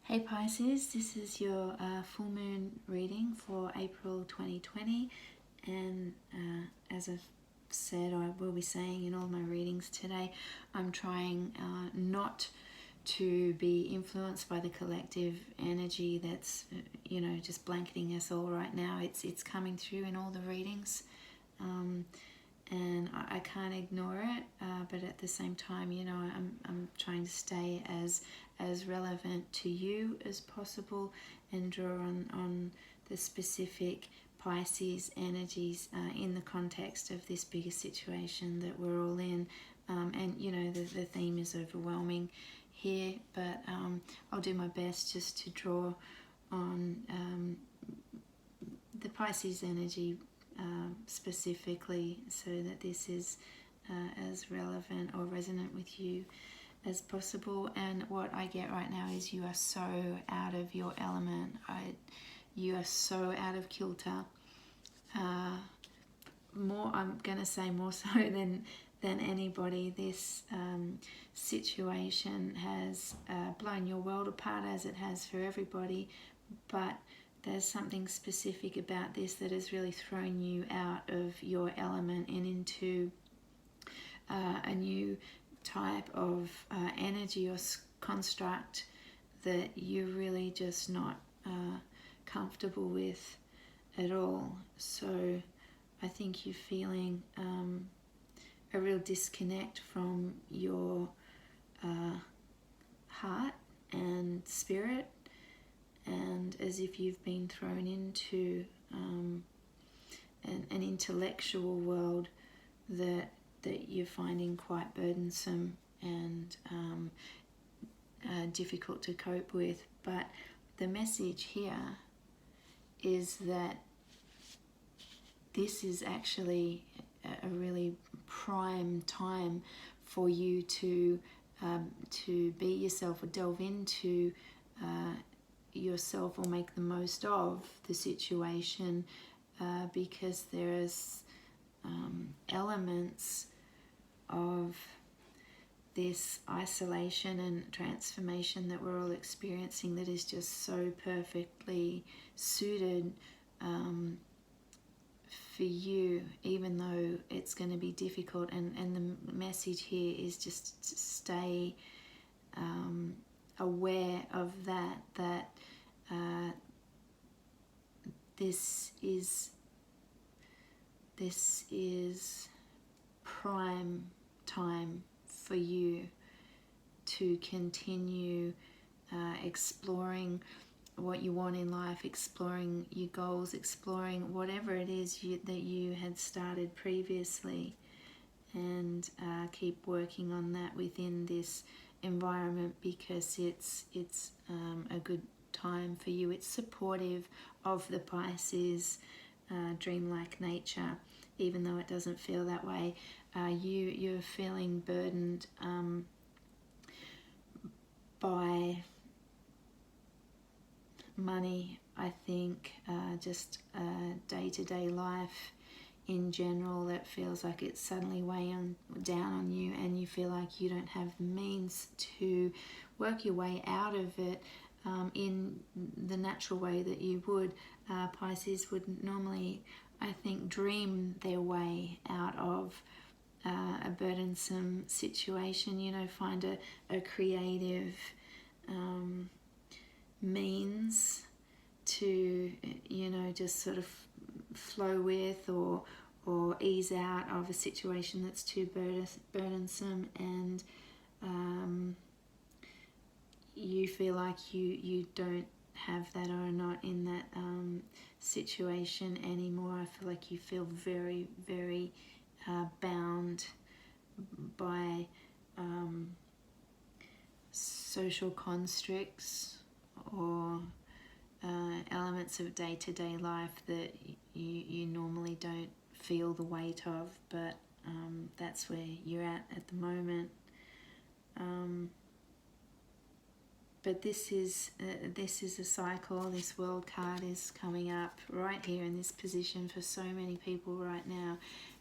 Hey Pisces, this is your full moon reading for April 2020, and as I've said, or I will be saying in all my readings today, I'm trying not to be influenced by the collective energy that's just blanketing us all right now. It's coming through in all the readings, and I can't ignore it, but at the same time, I'm trying to stay as relevant to you as possible and draw on the specific Pisces energies in the context of this bigger situation that we're all in. And the theme is overwhelming here, but I'll do my best just to draw on the Pisces energy specifically, so that this is as relevant or resonant with you as possible. And what I get right now is you are so out of your element. You are so out of kilter. I'm going to say more so than anybody. This situation has blown your world apart, as it has for everybody, but there's something specific about this that has really thrown you out of your element and into a new type of energy or construct that you're really just not comfortable with at all. So I think you're feeling a real disconnect from your heart and spirit, and as if you've been thrown into an intellectual world that you're finding quite burdensome and difficult to cope with. But the message here is that this is actually a really prime time for you to be yourself, or delve into yourself, or make the most of the situation, because there's elements of this isolation and transformation that we're all experiencing that is just so perfectly suited for you, even though it's going to be difficult. And the message here is just to stay aware of that this is prime time for you to continue exploring what you want in life, exploring your goals, exploring whatever it is that you had started previously, and keep working on that within this environment, because it's a good time for you. It's supportive of the Pisces dreamlike nature, even though it doesn't feel that way. You're feeling burdened by money, I think, just day-to-day life in general, that feels like it's suddenly weighing down on you, and you feel like you don't have the means to work your way out of it in the natural way that you would. Pisces would normally, I think, dream their way out of a burdensome situation, find a creative means to, just sort of flow with or ease out of a situation that's too burdensome, and you feel like you don't have that, or are not in that situation anymore. I feel like you feel very, very bound by social constructs or elements of day-to-day life that you normally don't feel the weight of, but that's where you're at the moment. But this is a cycle. This world card is coming up right here in this position for so many people right now,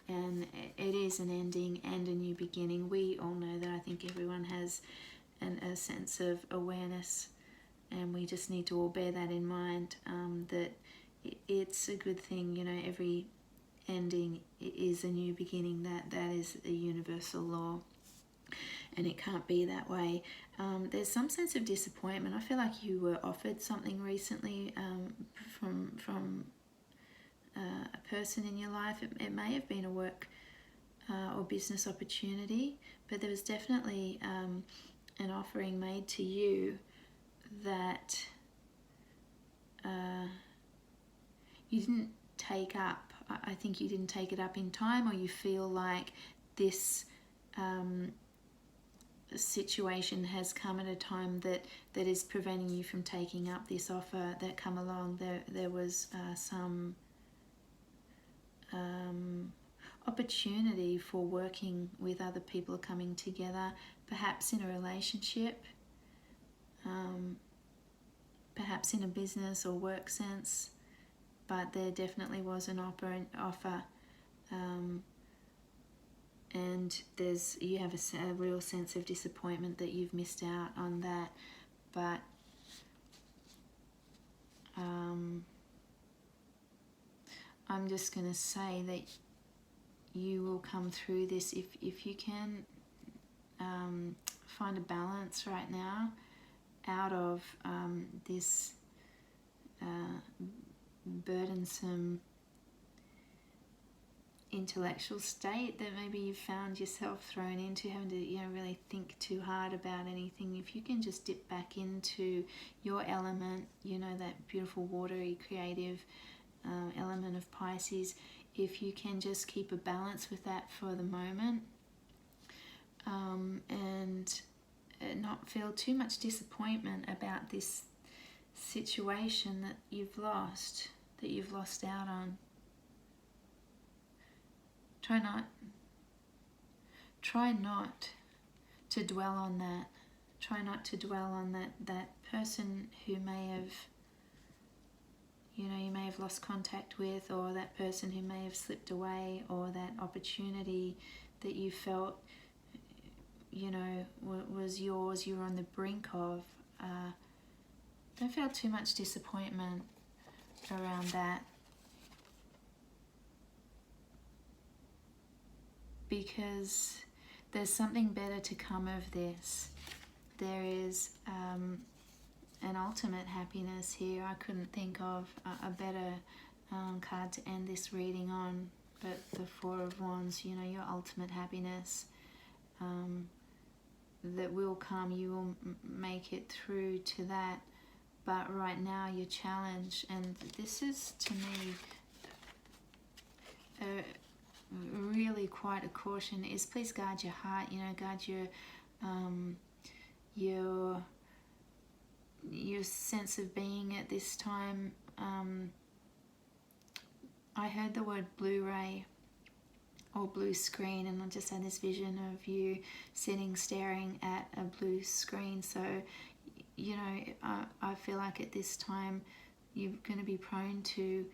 and it is an ending and a new beginning. We all know that. I think everyone has a sense of awareness and we just need to all bear that in mind, that it's a good thing. Every ending is a new beginning. That is a universal law, and it can't be that way. There's some sense of disappointment. I feel like you were offered something recently from a person in your life. It may have been a work or business opportunity, but there was definitely an offering made to you that you didn't take up. I think you didn't take it up in time, or you feel like this situation has come at a time that is preventing you from taking up this offer that come along. There was some opportunity for working with other people, coming together, perhaps in a relationship, perhaps in a business or work sense, but there definitely was an offer, and you have a real sense of disappointment that you've missed out on that. But I'm just going to say that you will come through this if you can find a balance right now out of this burdensome intellectual state that maybe you've found yourself thrown into, having to really think too hard about anything. If you can just dip back into your element, that beautiful watery creative element of Pisces, if you can just keep a balance with that for the moment, and not feel too much disappointment about this situation that you've lost out on. Try not to dwell on that. Try not to dwell on that person who may have, you may have lost contact with, or that person who may have slipped away, or that opportunity that you felt, was yours, you were on the brink of. Don't feel too much disappointment around that, because there's something better to come of this. There is an ultimate happiness here. I couldn't think of a better card to end this reading on, but the Four of Wands, your ultimate happiness that will come. You will make it through to that. But right now your challenge, and this is to me really quite a caution, is please guard your heart, guard your sense of being at this time. I heard the word Blu-ray or blue screen, and I just had this vision of you sitting staring at a blue screen. So I feel like at this time you're going to be prone to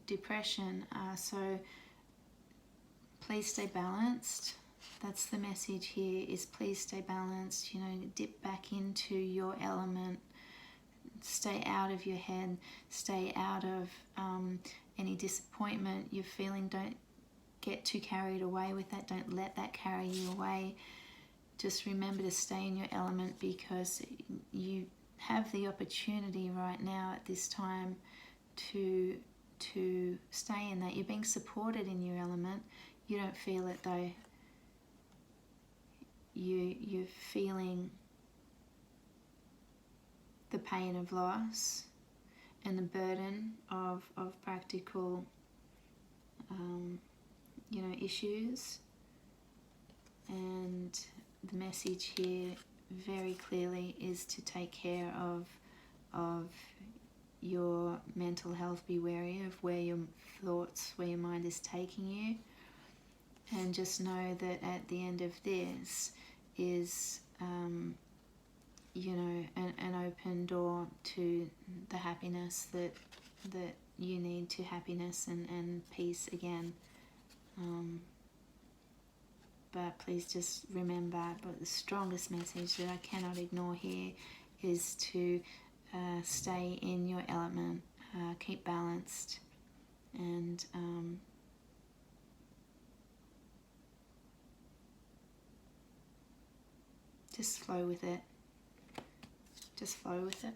depression, so please stay balanced. That's the message here, is please stay balanced. Dip back into your element, stay out of your head, stay out of any disappointment you're feeling. Don't get too carried away with that. Don't let that carry you away. Just remember to stay in your element, because you have the opportunity right now at this time to stay in that. You're being supported in your element. You don't feel it though. You're feeling the pain of loss and the burden of practical issues. And the message here very clearly is to take care of your mental health. Be wary of where your thoughts, where your mind is taking you, and just know that at the end of this is an open door to the happiness that you need, to happiness and peace again. But please just remember, but the strongest message that I cannot ignore here is to stay in your element, keep balanced, and just flow with it. Just flow with it.